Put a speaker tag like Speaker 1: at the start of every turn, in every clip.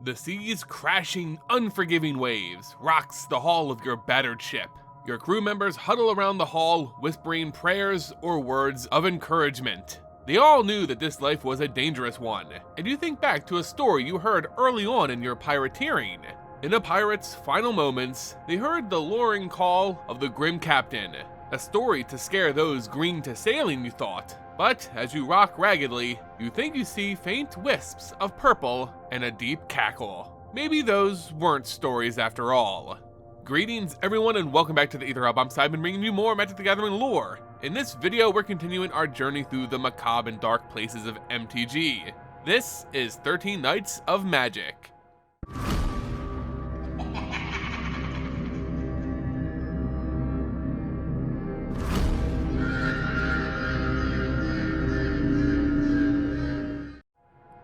Speaker 1: The sea's crashing, unforgiving waves rocks the hull of your battered ship. Your crew members huddle around the hall, whispering prayers or words of encouragement. They all knew that this life was a dangerous one, and you think back to a story you heard early on in your pirateering. In a pirate's final moments, they heard the luring call of the Grim Captain, a story to scare those green to sailing, you thought. But as you rock raggedly, you think you see faint wisps of purple and a deep cackle. Maybe those weren't stories after all. Greetings everyone and welcome back to the Ether Hub. I'm Simon, bringing you more Magic the Gathering lore. In this video, we're continuing our journey through the macabre and dark places of MTG. This is 13 Nights of Magic.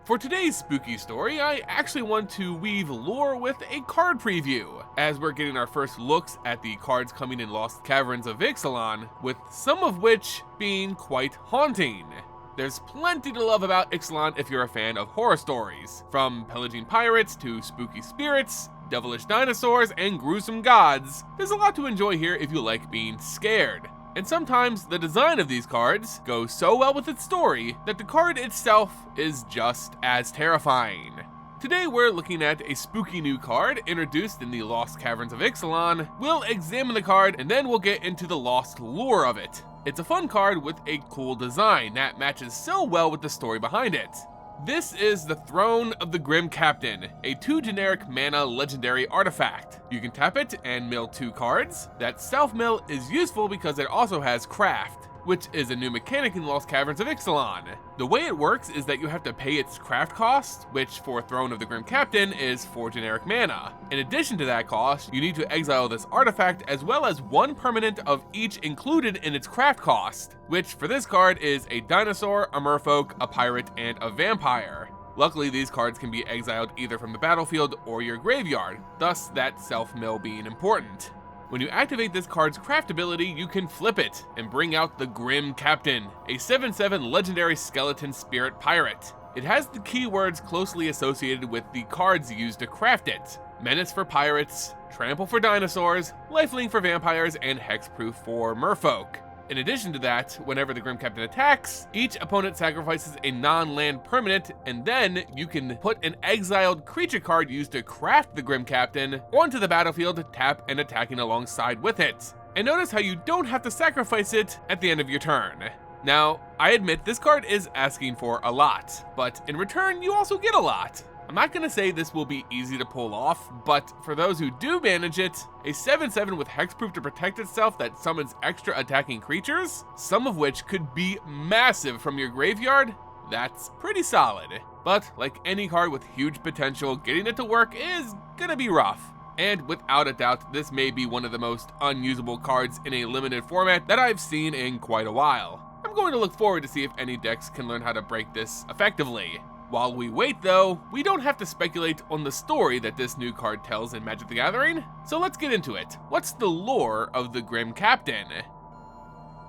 Speaker 1: For today's spooky story, I actually want to weave lore with a card preview, as we're getting our first looks at the cards coming in Lost Caverns of Ixalan, with some of which being quite haunting. There's plenty to love about Ixalan if you're a fan of horror stories, from pillaging pirates to spooky spirits, devilish dinosaurs, and gruesome gods. There's a lot to enjoy here if you like being scared. And sometimes the design of these cards goes so well with its story that the card itself is just as terrifying. Today we're looking at a spooky new card introduced in the Lost Caverns of Ixalan. We'll examine the card and then we'll get into the lost lore of it. It's a fun card with a cool design that matches so well with the story behind it. This is the Throne of the Grim Captain, a 2 generic mana legendary artifact. You can tap it and mill 2 cards. That self-mill is useful because it also has craft, which is a new mechanic in Lost Caverns of Ixalan. The way it works is that you have to pay its craft cost, which for Throne of the Grim Captain is 4 generic mana. In addition to that cost, you need to exile this artifact as well as 1 permanent of each included in its craft cost, which for this card is a dinosaur, a merfolk, a pirate, and a vampire. Luckily, these cards can be exiled either from the battlefield or your graveyard, thus that self-mill being important. When you activate this card's craft ability, you can flip it and bring out the Grim Captain, a 7/7 legendary skeleton spirit pirate. It has the keywords closely associated with the cards used to craft it: Menace for pirates, Trample for dinosaurs, Lifelink for vampires, and Hexproof for merfolk. In addition to that, whenever the Grim Captain attacks, each opponent sacrifices a non-land permanent, and then you can put an exiled creature card used to craft the Grim Captain onto the battlefield, tap and attacking alongside with it. And notice how you don't have to sacrifice it at the end of your turn. Now, I admit this card is asking for a lot, but in return you also get a lot. I'm not going to say this will be easy to pull off, but for those who do manage it, a 7/7 with hexproof to protect itself that summons extra attacking creatures, some of which could be massive from your graveyard, that's pretty solid. But like any card with huge potential, getting it to work is gonna be rough. And without a doubt, this may be one of the most unusable cards in a limited format that I've seen in quite a while. I'm going to look forward to see if any decks can learn how to break this effectively. While we wait though, we don't have to speculate on the story that this new card tells in Magic the Gathering, so let's get into it. What's the lore of the Grim Captain?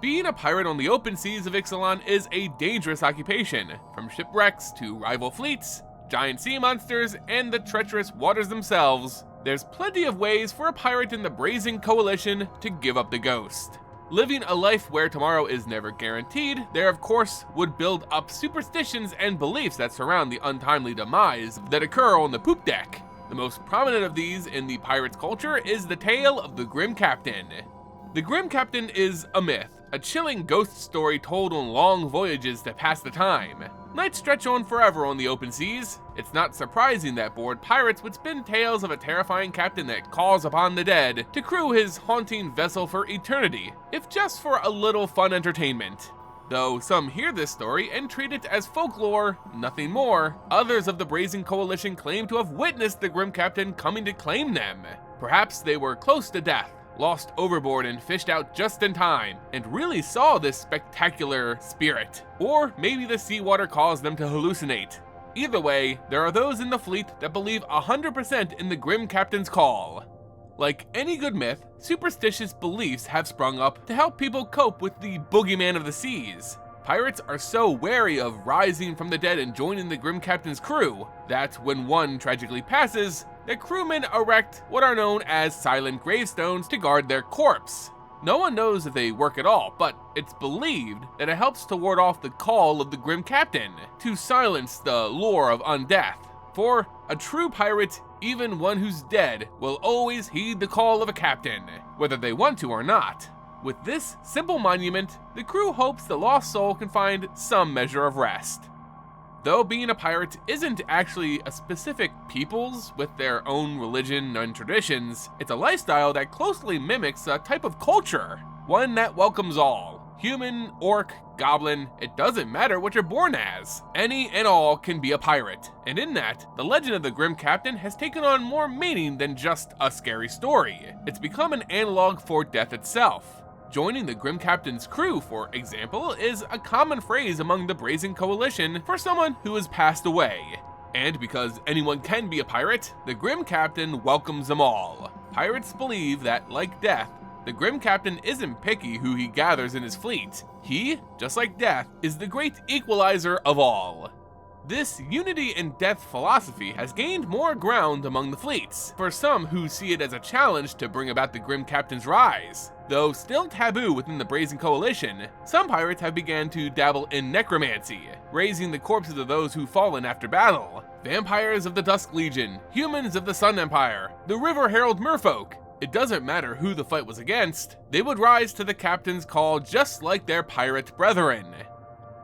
Speaker 1: Being a pirate on the open seas of Ixalan is a dangerous occupation, from shipwrecks to rival fleets, giant sea monsters, and the treacherous waters themselves. There's plenty of ways for a pirate in the Brazen Coalition to give up the ghost. Living a life where tomorrow is never guaranteed, there of course would build up superstitions and beliefs that surround the untimely demise that occur on the poop deck. The most prominent of these in the pirate's culture is the tale of the Grim Captain. The Grim Captain is a myth, a chilling ghost story told on long voyages to pass the time. Nights stretch on forever on the open seas. It's not surprising that bored pirates would spin tales of a terrifying captain that calls upon the dead to crew his haunting vessel for eternity, if just for a little fun entertainment. Though some hear this story and treat it as folklore, nothing more, others of the Brazen Coalition claim to have witnessed the Grim Captain coming to claim them. Perhaps they were close to death, lost overboard and fished out just in time, and really saw this spectacular spirit. Or maybe the seawater caused them to hallucinate. Either way, there are those in the fleet that believe 100% in the Grim Captain's call. Like any good myth, superstitious beliefs have sprung up to help people cope with the boogeyman of the seas. Pirates are so wary of rising from the dead and joining the Grim Captain's crew that when one tragically passes, the crewmen erect what are known as silent gravestones to guard their corpse. No one knows if they work at all, but it's believed that it helps to ward off the call of the Grim Captain, to silence the lure of undeath. For a true pirate, even one who's dead, will always heed the call of a captain, whether they want to or not. With this simple monument, the crew hopes the lost soul can find some measure of rest. Though being a pirate isn't actually a specific people's with their own religion and traditions, it's a lifestyle that closely mimics a type of culture, one that welcomes all. Human, orc, goblin, it doesn't matter what you're born as. Any and all can be a pirate, and in that, the legend of the Grim Captain has taken on more meaning than just a scary story. It's become an analog for death itself. Joining the Grim Captain's crew, for example, is a common phrase among the Brazen Coalition for someone who has passed away. And because anyone can be a pirate, the Grim Captain welcomes them all. Pirates believe that, like death, the Grim Captain isn't picky who he gathers in his fleet. He, just like death, is the great equalizer of all. This unity in death philosophy has gained more ground among the fleets, for some who see it as a challenge to bring about the Grim Captain's rise. Though still taboo within the Brazen Coalition, some pirates have begun to dabble in necromancy, raising the corpses of those who've fallen after battle. Vampires of the Dusk Legion, humans of the Sun Empire, the River Herald Merfolk. It doesn't matter who the fight was against, they would rise to the captain's call just like their pirate brethren.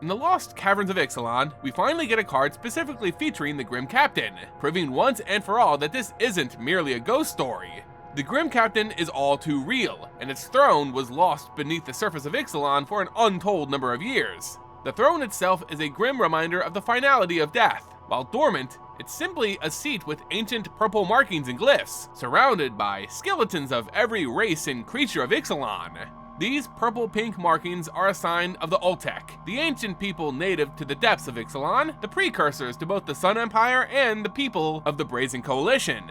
Speaker 1: In the Lost Caverns of Ixalan, we finally get a card specifically featuring the Grim Captain, proving once and for all that this isn't merely a ghost story. The Grim Captain is all too real, and its throne was lost beneath the surface of Ixalan for an untold number of years. The throne itself is a grim reminder of the finality of death. While dormant, it's simply a seat with ancient purple markings and glyphs, surrounded by skeletons of every race and creature of Ixalan. These purple-pink markings are a sign of the Ultek, the ancient people native to the depths of Ixalan, the precursors to both the Sun Empire and the people of the Brazen Coalition.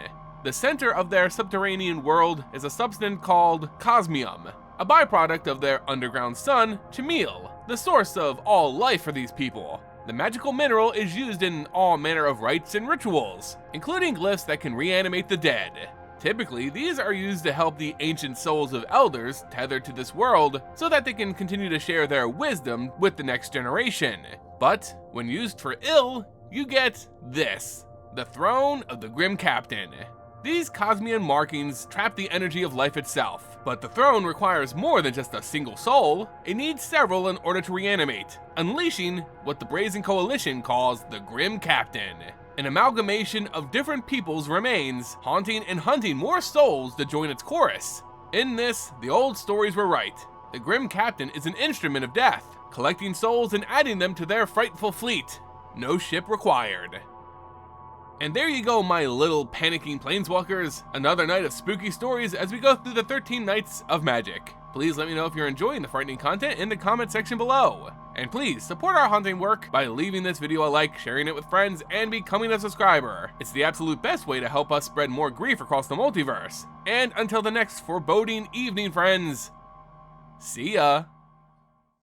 Speaker 1: The center of their subterranean world is a substance called cosmium, a byproduct of their underground sun, Chamil, the source of all life for these people. The magical mineral is used in all manner of rites and rituals, including glyphs that can reanimate the dead. Typically, these are used to help the ancient souls of elders tethered to this world so that they can continue to share their wisdom with the next generation. But when used for ill, you get this, the Throne of the Grim Captain. These Cosmian markings trap the energy of life itself, but the throne requires more than just a single soul. It needs several in order to reanimate, unleashing what the Brazen Coalition calls the Grim Captain. An amalgamation of different people's remains, haunting and hunting more souls to join its chorus. In this, the old stories were right. The Grim Captain is an instrument of death, collecting souls and adding them to their frightful fleet. No ship required. And there you go, my little panicking planeswalkers, another night of spooky stories as we go through the 13 Nights of Magic. Please let me know if you're enjoying the frightening content in the comment section below. And please support our haunting work by leaving this video a like, sharing it with friends, and becoming a subscriber. It's the absolute best way to help us spread more grief across the multiverse. And until the next foreboding evening, friends, see ya!